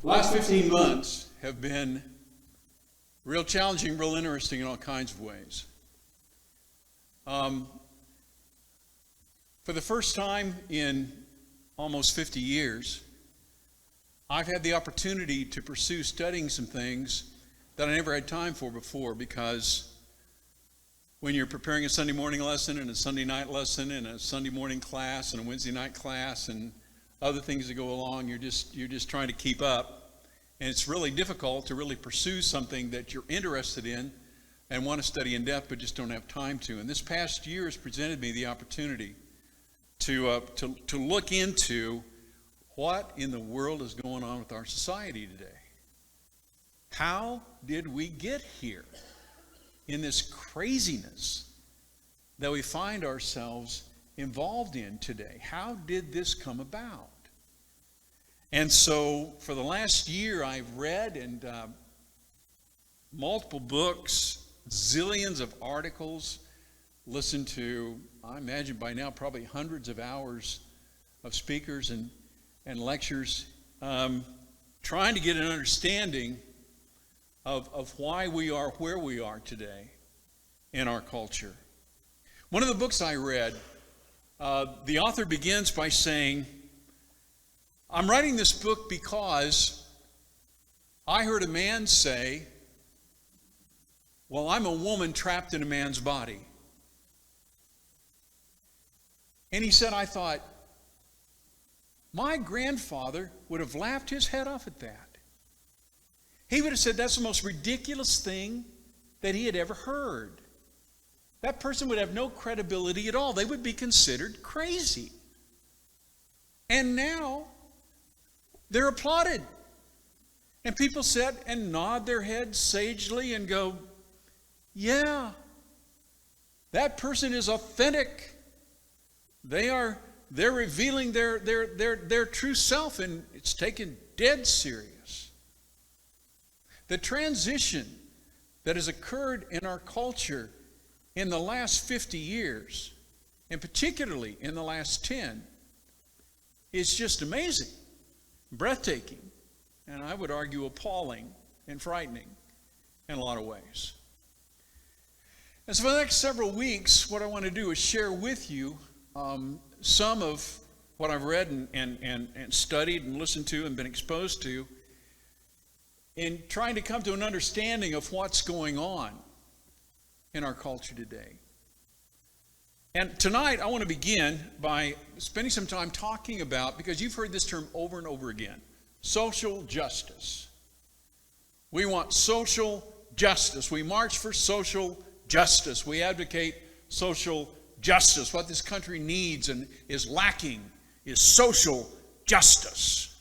Last 15 months have been real challenging, real interesting in all kinds of ways. For the first time in almost 50 years, I've had the opportunity to pursue studying some things that I never had time for before, because when you're preparing a Sunday morning lesson and a Sunday night lesson and a Sunday morning class and a Wednesday night class and other things that go along, you're just trying to keep up. And it's really difficult to really pursue something that you're interested in and want to study in depth but just don't have time to. And this past year has presented me the opportunity to look into what in the world is going on with our society today. How did we get here in this craziness that we find ourselves involved in today? How did this come about? And so for the last year, I've read and multiple books, zillions of articles, listened to, I imagine by now, probably hundreds of hours of speakers and lectures, trying to get an understanding of why we are where we are today in our culture. One of the books I read, the author begins by saying, I'm writing this book because I heard a man say, well, I'm a woman trapped in a man's body. And he said, I thought, my grandfather would have laughed his head off at that. He would have said that's the most ridiculous thing that he had ever heard. That person would have no credibility at all. They would be considered crazy. And now they're applauded. And people sit and nod their heads sagely and go, yeah, that person is authentic. They're revealing their true self, and it's taken dead serious. The transition that has occurred in our culture in the last 50 years, and particularly in the last 10, is just amazing, breathtaking, and I would argue appalling and frightening in a lot of ways. And so for the next several weeks, what I want to do is share with you some of what I've read and studied and listened to and been exposed to in trying to come to an understanding of what's going on in our culture today. And tonight I want to begin by spending some time talking about, because you've heard this term over and over again, social justice. We want social justice. We march for social justice. We advocate social justice. What this country needs and is lacking is social justice.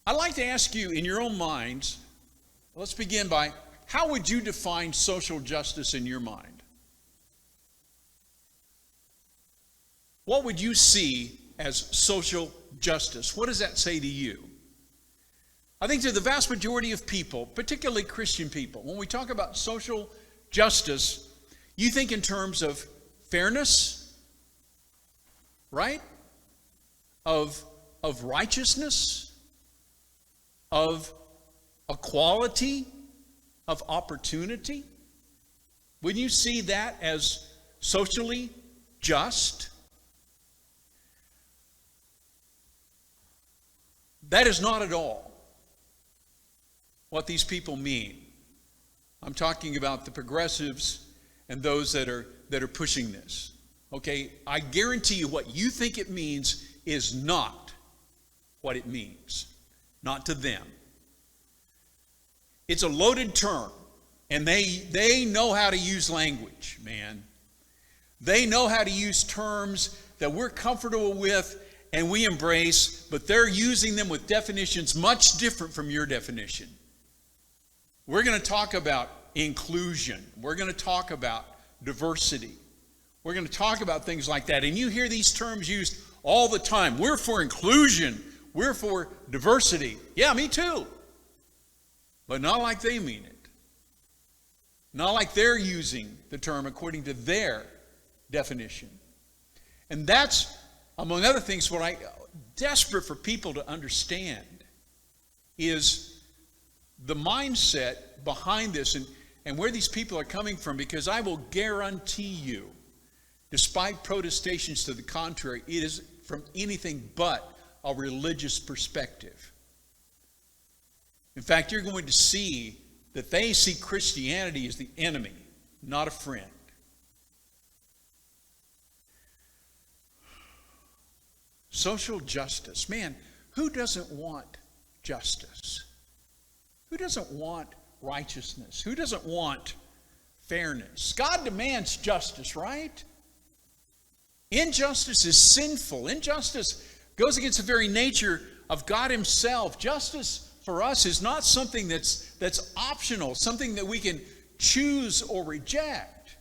I'd like to ask you, in your own minds, let's begin by, how would you define social justice in your mind? What would you see as social justice? What does that say to you? I think to the vast majority of people, particularly Christian people, when we talk about social justice, you think in terms of fairness, right? Of righteousness, of equality, of opportunity. Wouldn't you see that as socially just? That is not at all what these people mean. I'm talking about the progressives and those that are pushing this. Okay, I guarantee you what you think it means is not what it means. Not to them. It's a loaded term, and they know how to use language, man. They know how to use terms that we're comfortable with and we embrace, but they're using them with definitions much different from your definition. We're going to talk about inclusion. We're going to talk about diversity. We're going to talk about things like that. And you hear these terms used all the time. We're for inclusion. We're for diversity. Yeah, me too. But not like they mean it. Not like they're using the term according to their definition. And that's, among other things, what I'm desperate for people to understand is the mindset behind this and where these people are coming from, because I will guarantee you, despite protestations to the contrary, it is from anything but a religious perspective. In fact, you're going to see that they see Christianity as the enemy, not a friend. Social justice. Man, who doesn't want justice? Who doesn't want righteousness? Who doesn't want fairness? God demands justice, right? Injustice is sinful. Injustice goes against the very nature of God himself. Justice for us is not something that's optional, something that we can choose or reject.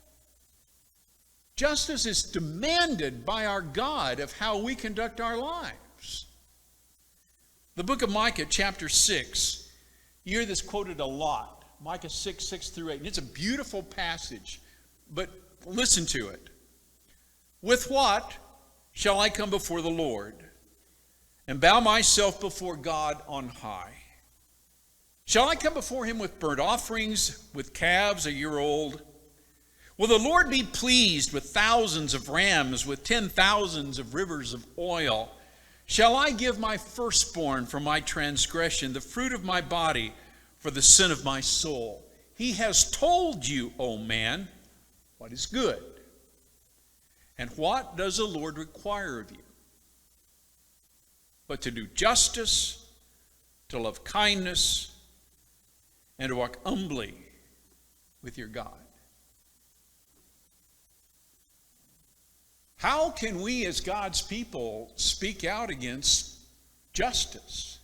Justice is demanded by our God of how we conduct our lives. The book of Micah, chapter 6, you hear this quoted a lot. Micah 6, 6 through 8. And it's a beautiful passage, but listen to it. With what shall I come before the Lord and bow myself before God on high? Shall I come before him with burnt offerings, with calves a year old? Will the Lord be pleased with thousands of rams, with 10,000s of rivers of oil? Shall I give my firstborn for my transgression, the fruit of my body for the sin of my soul? He has told you, O man, what is good. And what does the Lord require of you? But to do justice, to love kindness, and to walk humbly with your God. How can we as God's people speak out against justice?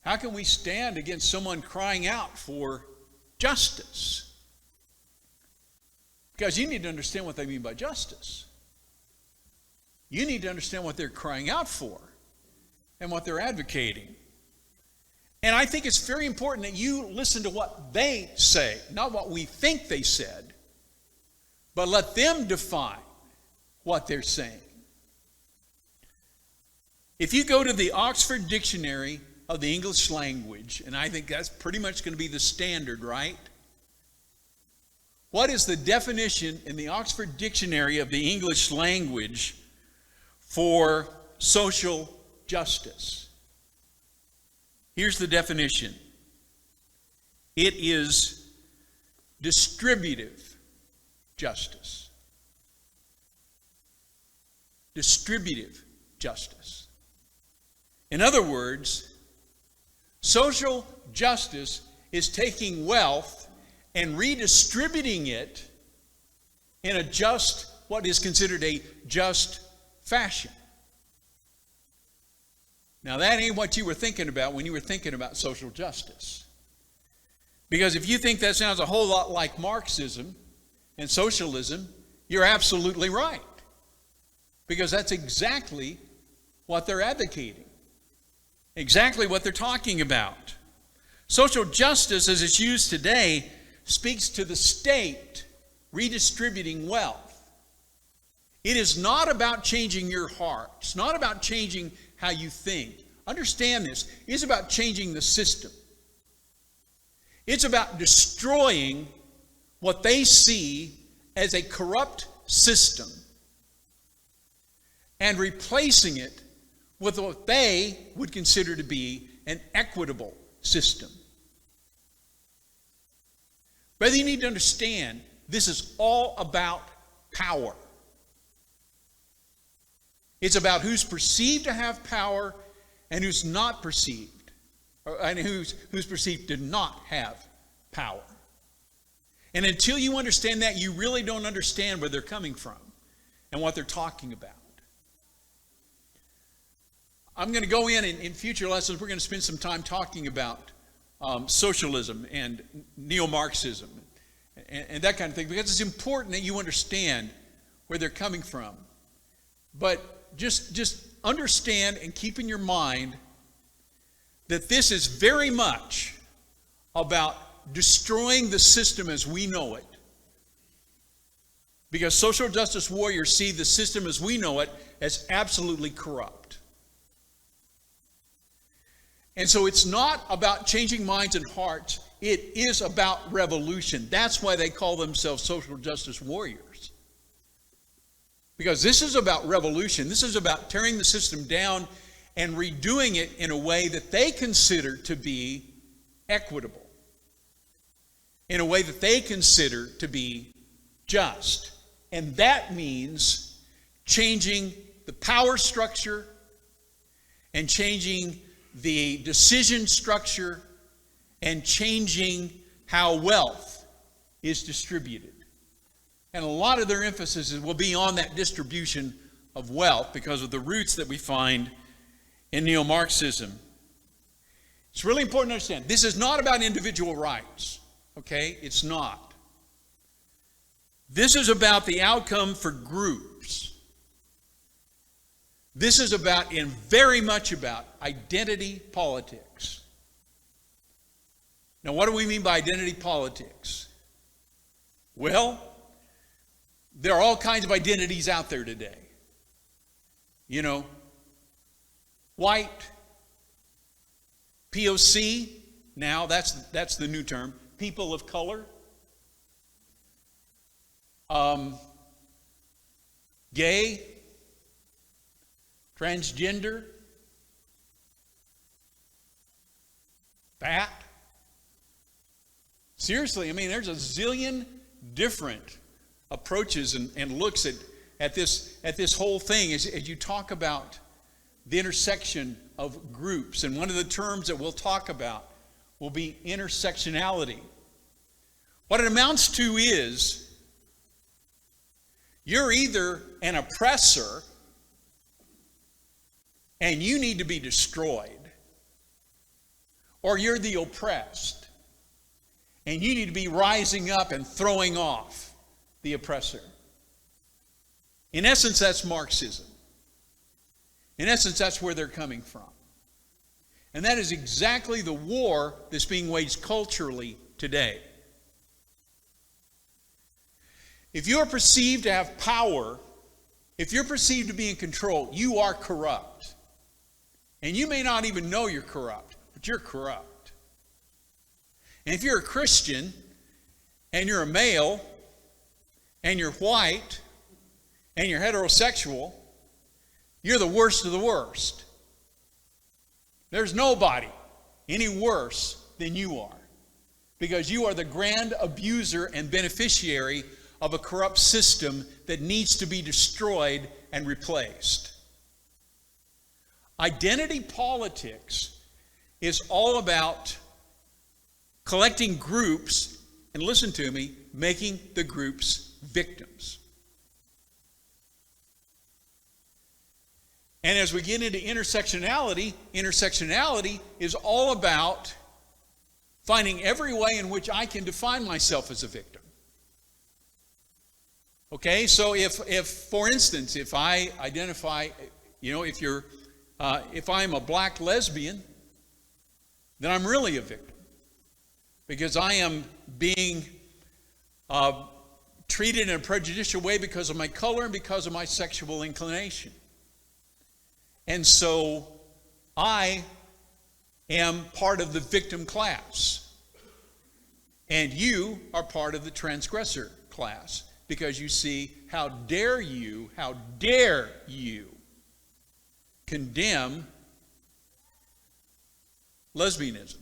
How can we stand against someone crying out for justice? Because you need to understand what they mean by justice. You need to understand what they're crying out for and what they're advocating. And I think it's very important that you listen to what they say, not what we think they said, but let them define what they're saying. If you go to the Oxford Dictionary of the English language, and I think that's pretty much going to be the standard, right? What is the definition in the Oxford Dictionary of the English language for social justice? Here's the definition. It is distributive justice. Distributive justice. In other words, social justice is taking wealth and redistributing it in a just, what is considered a just fashion. Now, that ain't what you were thinking about when you were thinking about social justice. Because if you think that sounds a whole lot like Marxism and socialism, you're absolutely right. Because that's exactly what they're advocating. Exactly what they're talking about. Social justice, as it's used today, speaks to the state redistributing wealth. It is not about changing your heart. It's not about changing how you think. Understand this. It's about changing the system. It's about destroying what they see as a corrupt system and replacing it with what they would consider to be an equitable system. Brother, you need to understand this is all about power. It's about who's perceived to have power and who's not perceived, and who's perceived to not have power. And until you understand that, you really don't understand where they're coming from and what they're talking about. I'm going to go in future lessons, we're going to spend some time talking about socialism and neo-Marxism and that kind of thing, because it's important that you understand where they're coming from. But just understand and keep in your mind that this is very much about destroying the system as we know it. Because social justice warriors see the system as we know it as absolutely corrupt. And so it's not about changing minds and hearts. It is about revolution. That's why they call themselves social justice warriors. Because this is about revolution. This is about tearing the system down and redoing it in a way that they consider to be equitable, in a way that they consider to be just. And that means changing the power structure and changing the decision structure and changing how wealth is distributed. And a lot of their emphasis will be on that distribution of wealth because of the roots that we find in neo-Marxism. It's really important to understand, this is not about individual rights, okay? It's not. This is about the outcome for groups. This is about, and very much about, identity politics. Now, what do we mean by identity politics? Well, there are all kinds of identities out there today. You know, white, POC, now that's the new term, people of color, gay, transgender, fat. Seriously, I mean, there's a zillion different approaches and looks at this whole thing as you talk about the intersection of groups. And one of the terms that we'll talk about will be intersectionality. What it amounts to is you're either an oppressor and you need to be destroyed, or you're the oppressed and you need to be rising up and throwing off the oppressor. In essence, that's Marxism. In essence, that's where they're coming from. And that is exactly the war that's being waged culturally today. If you're perceived to have power, if you're perceived to be in control, you are corrupt. And you may not even know you're corrupt, but you're corrupt. And if you're a Christian, and you're a male, and you're white, and you're heterosexual, you're the worst of the worst. There's nobody any worse than you are, because you are the grand abuser and beneficiary of a corrupt system that needs to be destroyed and replaced. Identity politics is all about collecting groups, and listen to me, making the groups victims. And as we get into intersectionality is all about finding every way in which I can define myself as a victim. Okay, so if for instance, if I identify, if I'm a black lesbian, then I'm really a victim, because I am being treated in a prejudicial way because of my color and because of my sexual inclination. And so I am part of the victim class. And you are part of the transgressor class. Because you see, how dare you condemn lesbianism?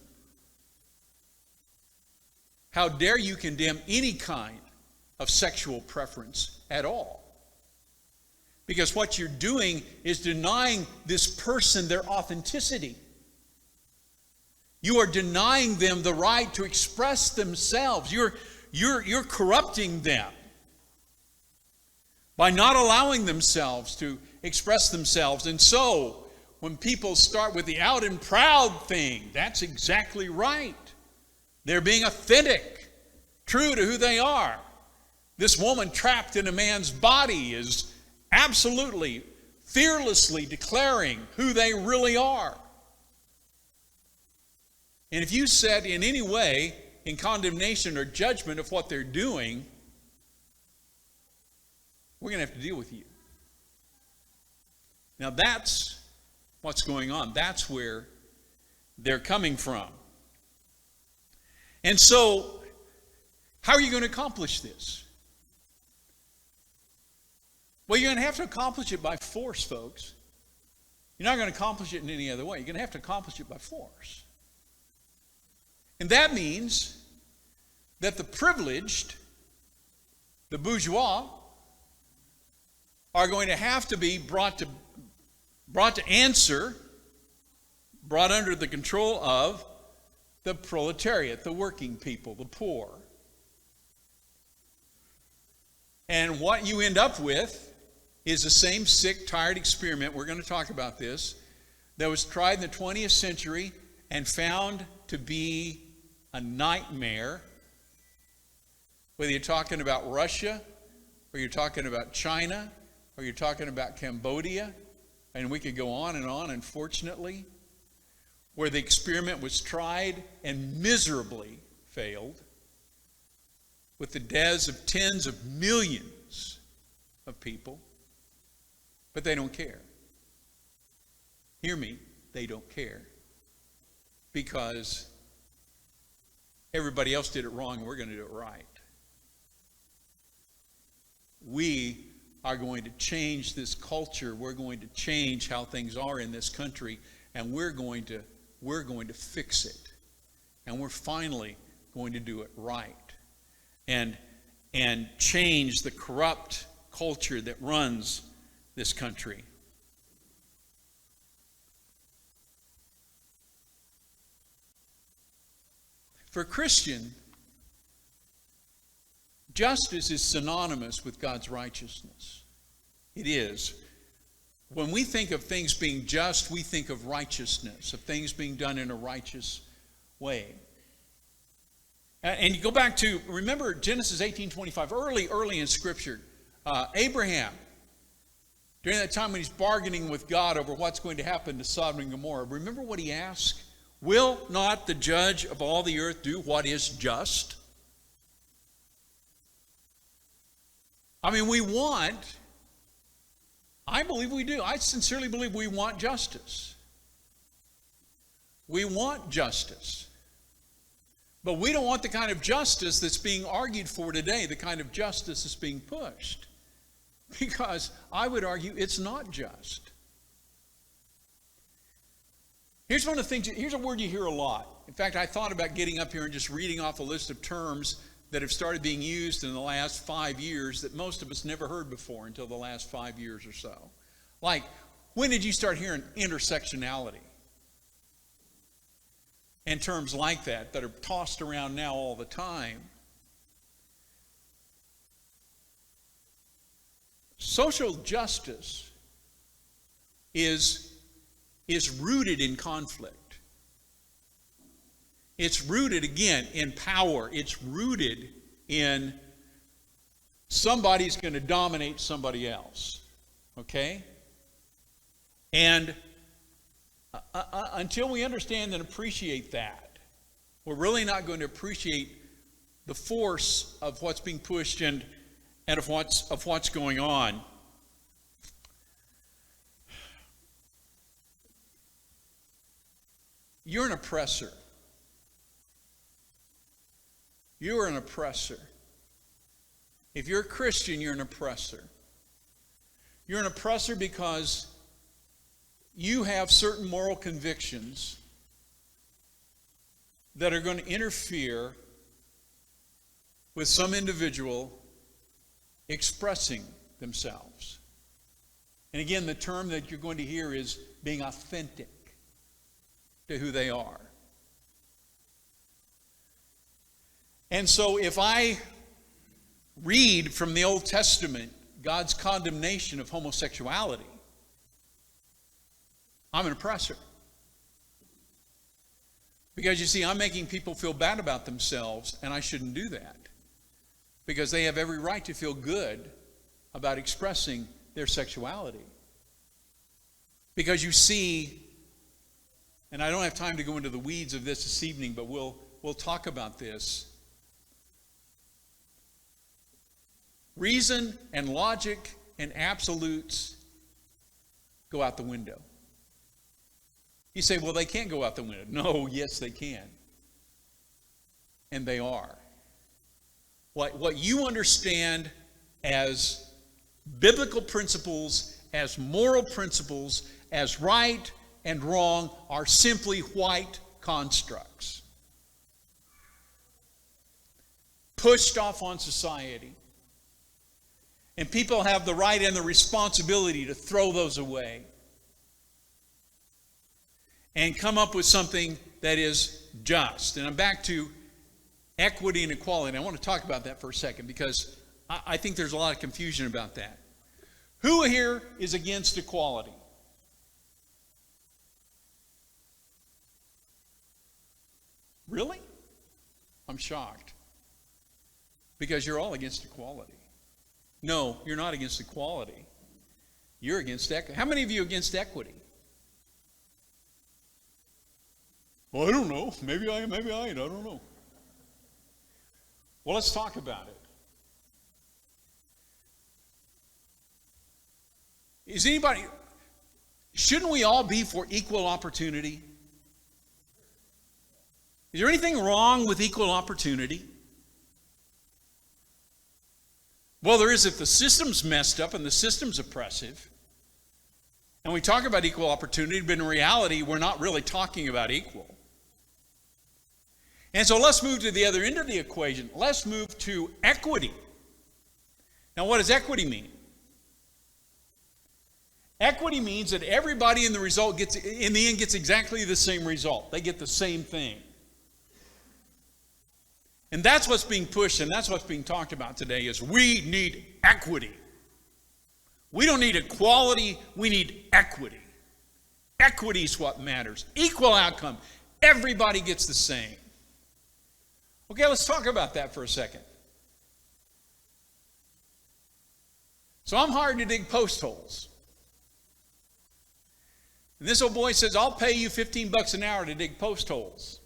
How dare you condemn any kind of sexual preference at all? Because what you're doing is denying this person their authenticity. You are denying them the right to express themselves. You're corrupting them by not allowing themselves to express themselves. And so, when people start with the out and proud thing, that's exactly right. They're being authentic, true to who they are. This woman trapped in a man's body is absolutely, fearlessly declaring who they really are. And if you set in any way in condemnation or judgment of what they're doing, we're going to have to deal with you. Now that's what's going on. That's where they're coming from. And so, how are you going to accomplish this? Well, you're going to have to accomplish it by force, folks. You're not going to accomplish it in any other way. You're going to have to accomplish it by force. And that means that the privileged, the bourgeois, are going to have to be brought to answer, brought under the control of the proletariat, the working people, the poor. And what you end up with is the same sick, tired experiment, we're going to talk about this, that was tried in the 20th century and found to be a nightmare. Whether you're talking about Russia, or you're talking about China, or you're talking about Cambodia, and we could go on, unfortunately, where the experiment was tried and miserably failed, with the deaths of tens of millions of people. But they don't care. Hear me, they don't care. Because everybody else did it wrong and we're going to do it right. We are going to change this culture. We're going to change how things are in this country, and we're going to fix it. And we're finally going to do it right. And change the corrupt culture that runs this country. For a Christian, justice is synonymous with God's righteousness. It is. When we think of things being just, we think of righteousness, of things being done in a righteous way. And you go back to, remember Genesis 18:25, early in Scripture, Abraham, during that time when he's bargaining with God over what's going to happen to Sodom and Gomorrah, remember what he asked? Will not the judge of all the earth do what is just? I mean, I believe we do. I sincerely believe we want justice. We want justice. But we don't want the kind of justice that's being argued for today, the kind of justice that's being pushed. Because I would argue it's not just. Here's one of the things, here's a word you hear a lot. In fact, I thought about getting up here and just reading off a list of terms that have started being used in the last 5 years that most of us never heard before until the last 5 years or so. Like, when did you start hearing intersectionality? And terms like that are tossed around now all the time. Social justice is rooted in conflict. It's rooted, again, in power. It's rooted in somebody's going to dominate somebody else. Okay? And until we understand and appreciate that, we're really not going to appreciate the force of what's being pushed and of what's going on. You're an oppressor. You are an oppressor. If you're a Christian, you're an oppressor. You're an oppressor because you have certain moral convictions that are going to interfere with some individual expressing themselves. And again, the term that you're going to hear is being authentic to who they are. And so if I read from the Old Testament God's condemnation of homosexuality, I'm an oppressor. Because you see, I'm making people feel bad about themselves, and I shouldn't do that. Because they have every right to feel good about expressing their sexuality. Because you see, and I don't have time to go into the weeds of this evening, but we'll talk about this. Reason and logic and absolutes go out the window. You say, well, they can't go out the window. No, yes, they can. And they are. What you understand as biblical principles, as moral principles, as right and wrong are simply white constructs. Pushed off on society. And people have the right and the responsibility to throw those away and come up with something that is just. And I'm back to equity and equality. And I want to talk about that for a second because I think there's a lot of confusion about that. Who here is against equality? Really? I'm shocked. Because you're all against equality. No, you're not against equality. You're against equity. How many of you are against equity? Well, I don't know. Maybe I ain't. I don't know. Well, let's talk about it. Shouldn't we all be for equal opportunity? Is there anything wrong with equal opportunity? Well, there is if the system's messed up and the system's oppressive. And we talk about equal opportunity, but in reality, we're not really talking about equal. And so let's move to the other end of the equation. Let's move to equity. Now, what does equity mean? Equity means that everybody in the end gets exactly the same result. They get the same thing. And that's what's being pushed and that's what's being talked about today is we need equity. We don't need equality, we need equity. Equity is what matters. Equal outcome. Everybody gets the same. Okay, let's talk about that for a second. So I'm hired to dig post holes. And this old boy says, I'll pay you $15 an hour to dig post holes.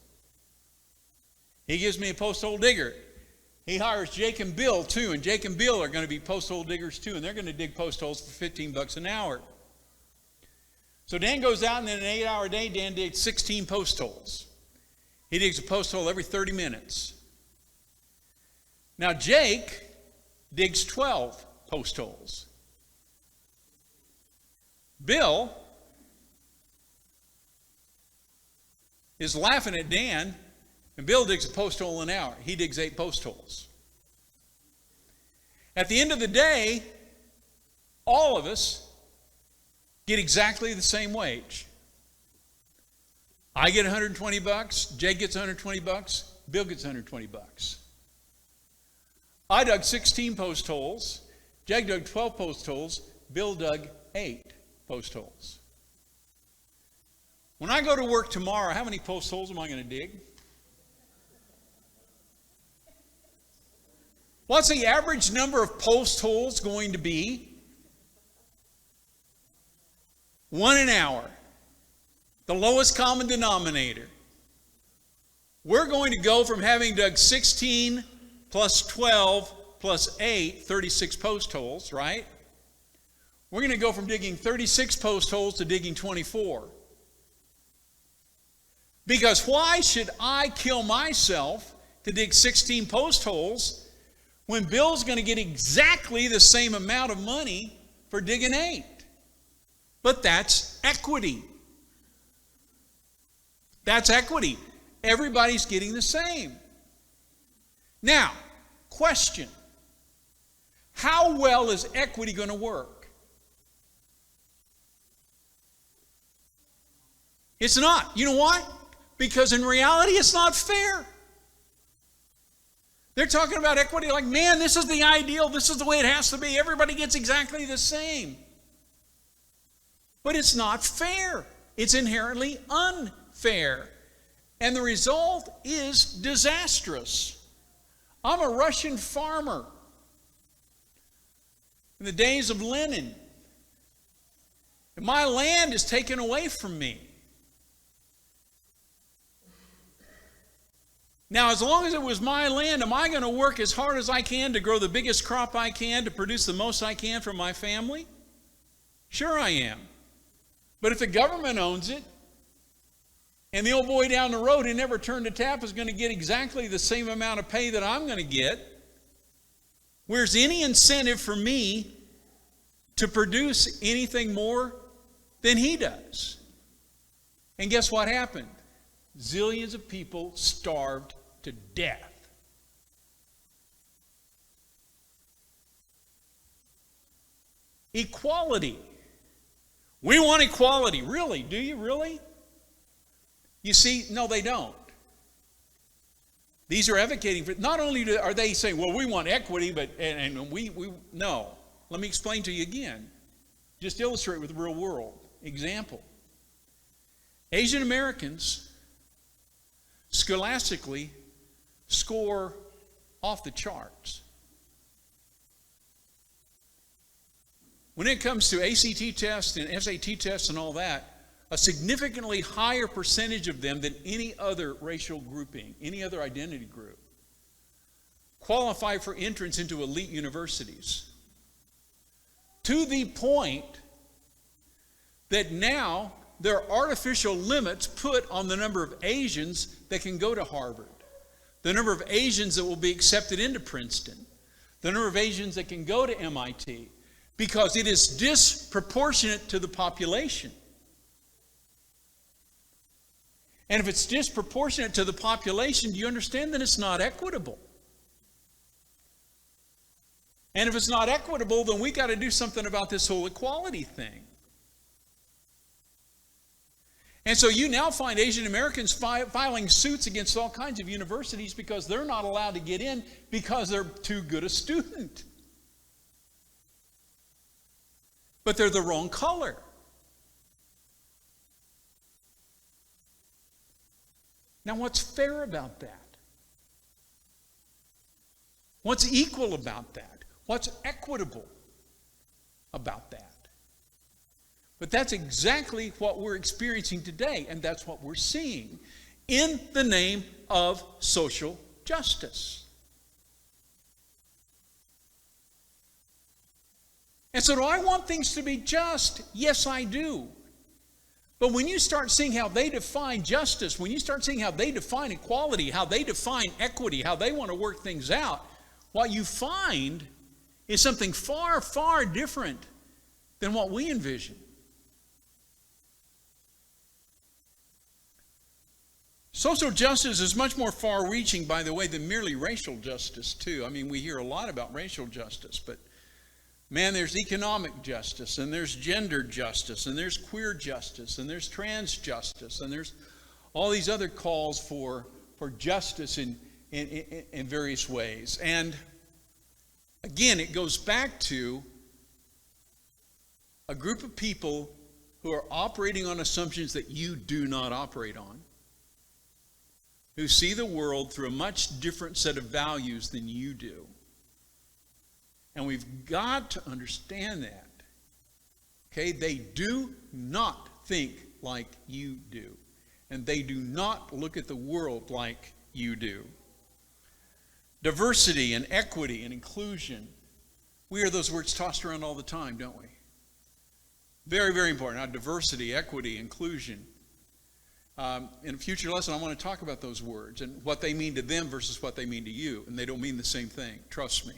He gives me a post hole digger. He hires Jake and Bill too, and Jake and Bill are going to be post hole diggers too, and they're going to dig post holes for $15 an hour. So Dan goes out, and in an 8-hour day, Dan digs 16 post holes. He digs a post hole every 30 minutes. Now Jake digs 12 post holes. Bill is laughing at Dan, and Bill digs a post hole an hour. He digs 8 post holes. At the end of the day, all of us get exactly the same wage. I get $120, Jake gets $120, Bill gets $120. I dug 16 post holes, Jake dug 12 post holes, Bill dug 8 post holes. When I go to work tomorrow, how many post holes am I going to dig? What's the average number of post holes going to be? 1 an hour. The lowest common denominator. We're going to go from having dug 16 plus 12 plus 8, 36 post holes, right? We're going to go from digging 36 post holes to digging 24. Because why should I kill myself to dig 16 post holes when Bill's going to get exactly the same amount of money for digging 8? But that's equity. That's equity. Everybody's getting the same. Now, question. How well is equity going to work? It's not. You know why? Because in reality, it's not fair. They're talking about equity like, man, this is the ideal. This is the way it has to be. Everybody gets exactly the same. But it's not fair. It's inherently unfair. And the result is disastrous. I'm a Russian farmer. In the days of Lenin. And my land is taken away from me. Now, as long as it was my land, am I going to work as hard as I can to grow the biggest crop I can, to produce the most I can for my family? Sure I am. But if the government owns it, And the old boy down the road who never turned a tap is going to get exactly the same amount of pay that I'm going to get. Where's any incentive for me to produce anything more than he does? And guess what happened? Zillions of people starved to death. Equality. We want equality. Really? Do you really? You see, no, they don't. These are advocating for, not only are they saying, well, we want equity, but, and we, no. Let me explain to you again. Just illustrate with the real world. Example. Asian Americans scholastically score off the charts. When it comes to ACT tests and SAT tests and all that, a significantly higher percentage of them than any other racial grouping, any other identity group, qualify for entrance into elite universities. To the point that now there are artificial limits put on the number of Asians that can go to Harvard, the number of Asians that will be accepted into Princeton, the number of Asians that can go to MIT, because it is disproportionate to the population. And if it's disproportionate to the population, do you understand that it's not equitable? And if it's not equitable, then we got to do something about this whole equality thing. And so you now find Asian Americans filing suits against all kinds of universities because they're not allowed to get in because they're too good a student. But they're the wrong color. Now, what's fair about that? What's equal about that? What's equitable about that? But that's exactly what we're experiencing today, and that's what we're seeing in the name of social justice. And so, do I want things to be just? Yes, I do. But when you start seeing how they define justice, when you start seeing how they define equality, how they define equity, how they want to work things out, what you find is something far, far different than what we envision. Social justice is much more far-reaching, by the way, than merely racial justice, too. I mean, we hear a lot about racial justice, but man, there's economic justice, and there's gender justice, and there's queer justice, and there's trans justice, and there's all these other calls for justice in various ways. And again, it goes back to a group of people who are operating on assumptions that you do not operate on, who see the world through a much different set of values than you do. And we've got to understand that. Okay? They do not think like you do. And they do not look at the world like you do. Diversity and equity and inclusion. We hear those words tossed around all the time, don't we? Very, very important. Now, diversity, equity, inclusion. In a future lesson, I want to talk about those words and what they mean to them versus what they mean to you. And they don't mean the same thing. Trust me.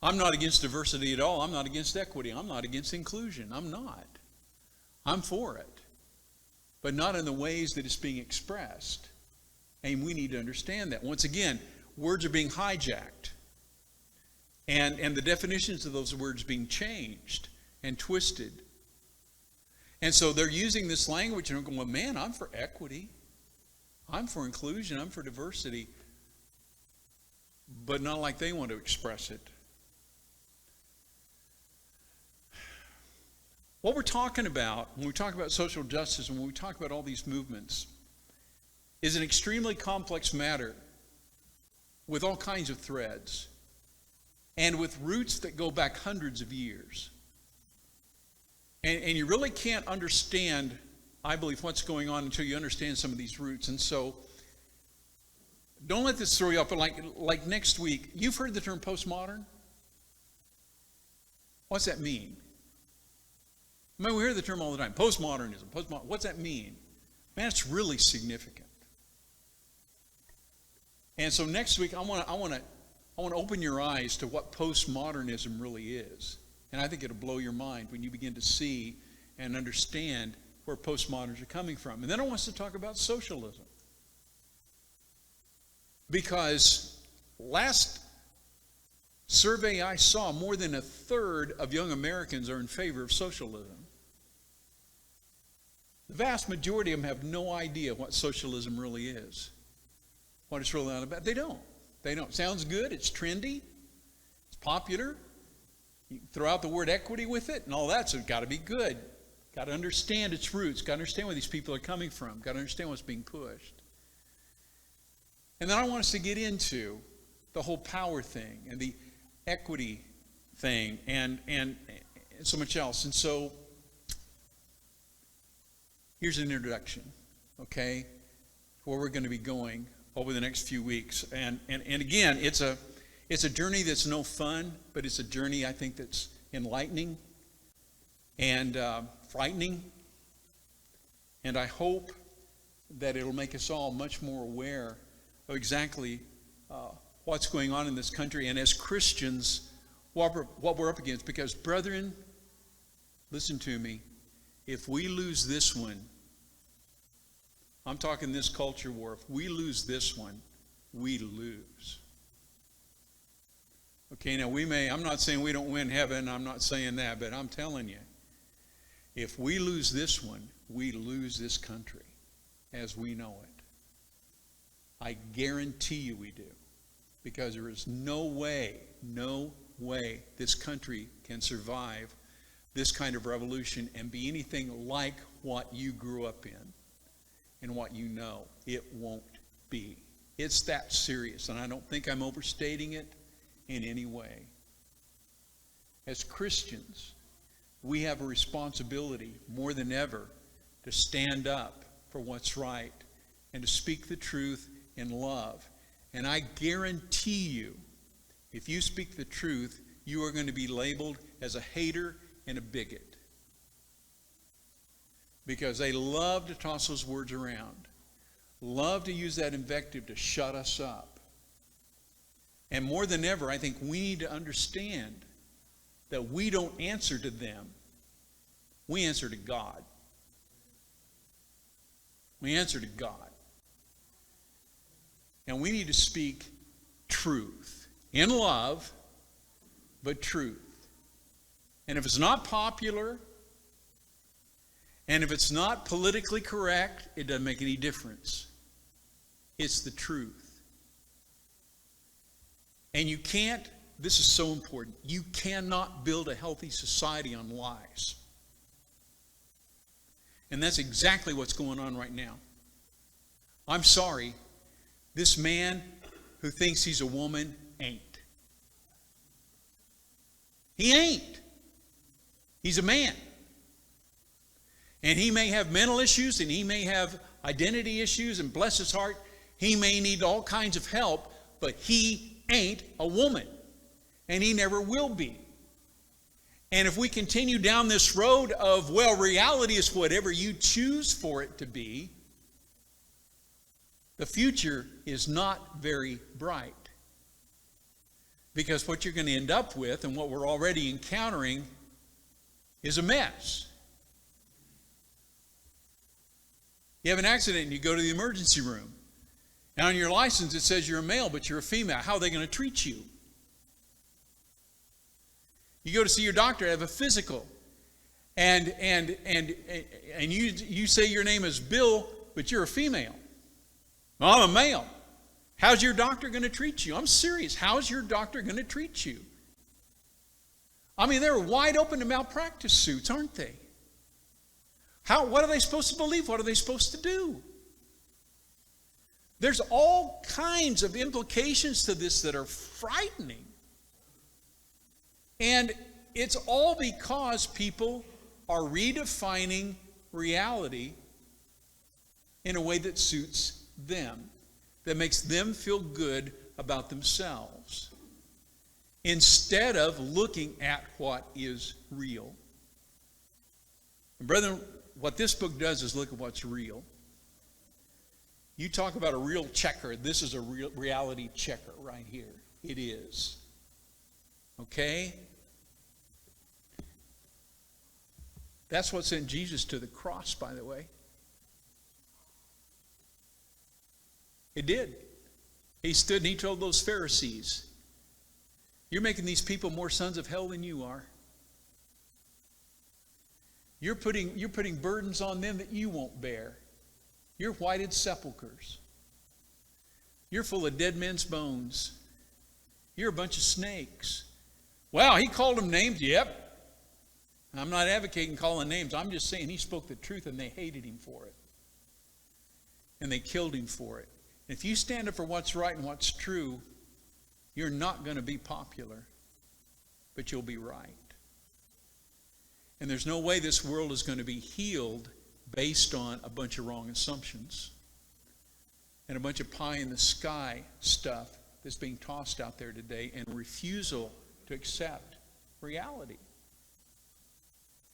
I'm not against diversity at all. I'm not against equity. I'm not against inclusion. I'm not. I'm for it. But not in the ways that it's being expressed. And we need to understand that. Once again, words are being hijacked. And the definitions of those words being changed and twisted. And so they're using this language and they're going, well, man, I'm for equity. I'm for inclusion. I'm for diversity. But not like they want to express it. What we're talking about when we talk about social justice and when we talk about all these movements is an extremely complex matter with all kinds of threads and with roots that go back hundreds of years. And you really can't understand, I believe, what's going on until you understand some of these roots. And so don't let this throw you up. But like next week, you've heard the term postmodern? What's that mean? I mean, we hear the term all the time, postmodernism. What's that mean? Man, it's really significant. And so next week, I want to open your eyes to what postmodernism really is. And I think it'll blow your mind when you begin to see and understand where postmoderns are coming from. And then I want us to talk about socialism. Because last survey I saw, more than a third of young Americans are in favor of socialism. The vast majority of them have no idea what socialism really is, what it's really all about. They don't. Sounds good. It's trendy. It's popular. You throw out the word equity with it and all that, so it's got to be good. Got to understand its roots. Got to understand where these people are coming from. Got to understand what's being pushed. And then I want us to get into the whole power thing and the equity thing and so much else. And so here's an introduction, okay, where we're going to be going over the next few weeks. And again, it's a journey that's no fun, but it's a journey I think that's enlightening and frightening. And I hope that it'll make us all much more aware of exactly what's going on in this country, and as Christians, what we're up against. Because, brethren, listen to me, if we lose this one, I'm talking this culture war, if we lose this one, we lose. Okay, now I'm not saying we don't win heaven, I'm not saying that, but I'm telling you, if we lose this one, we lose this country as we know it. I guarantee you we do. Because there is no way this country can survive this kind of revolution and be anything like what you grew up in and what you know. It won't be. It's that serious, and I don't think I'm overstating it in any way. As Christians, we have a responsibility more than ever to stand up for what's right and to speak the truth in love. And I guarantee you, if you speak the truth, you are going to be labeled as a hater and a bigot. Because they love to toss those words around. Love to use that invective to shut us up. And more than ever, I think we need to understand that we don't answer to them. We answer to God. We answer to God. And we need to speak truth. In love, but truth. And if it's not popular, and if it's not politically correct, it doesn't make any difference. It's the truth. And you can't, this is so important, you cannot build a healthy society on lies. And that's exactly what's going on right now. I'm sorry, this man who thinks he's a woman ain't. He ain't. He's a man. And he may have mental issues, and he may have identity issues, and bless his heart, he may need all kinds of help, but he ain't a woman. And he never will be. And if we continue down this road of, well, reality is whatever you choose for it to be, the future is not very bright. Because what you're going to end up with, and what we're already encountering, is a mess. You have an accident and you go to the emergency room. And on your license it says you're a male, but you're a female. How are they going to treat you? You go to see your doctor, have a physical. And you say your name is Bill, but you're a female. Well, I'm a male. How's your doctor going to treat you? I'm serious. How's your doctor going to treat you? I mean, they're wide open to malpractice suits, aren't they? What are they supposed to believe? What are they supposed to do? There's all kinds of implications to this that are frightening. And it's all because people are redefining reality in a way that suits them, that makes them feel good about themselves, instead of looking at what is real. And brethren, what this book does is look at what's real. You talk about a real checker. This is a real reality checker right here. It is. Okay? That's what sent Jesus to the cross, by the way. It did. He stood and he told those Pharisees, you're making these people more sons of hell than you are. You're putting burdens on them that you won't bear. You're whited sepulchres. You're full of dead men's bones. You're a bunch of snakes. Wow, he called them names? Yep. I'm not advocating calling names. I'm just saying he spoke the truth and they hated him for it. And they killed him for it. And if you stand up for what's right and what's true, you're not going to be popular, but you'll be right. And there's no way this world is going to be healed based on a bunch of wrong assumptions and a bunch of pie-in-the-sky stuff that's being tossed out there today and refusal to accept reality.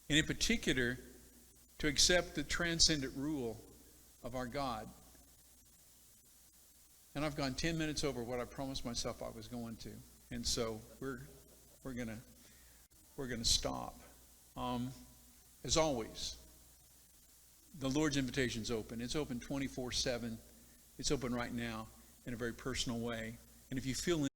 And in particular, to accept the transcendent rule of our God. And I've gone 10 minutes over what I promised myself I was going to. And so we're going to stop. As always, the Lord's invitation is open. It's open 24/7. It's open right now in a very personal way. And if you feel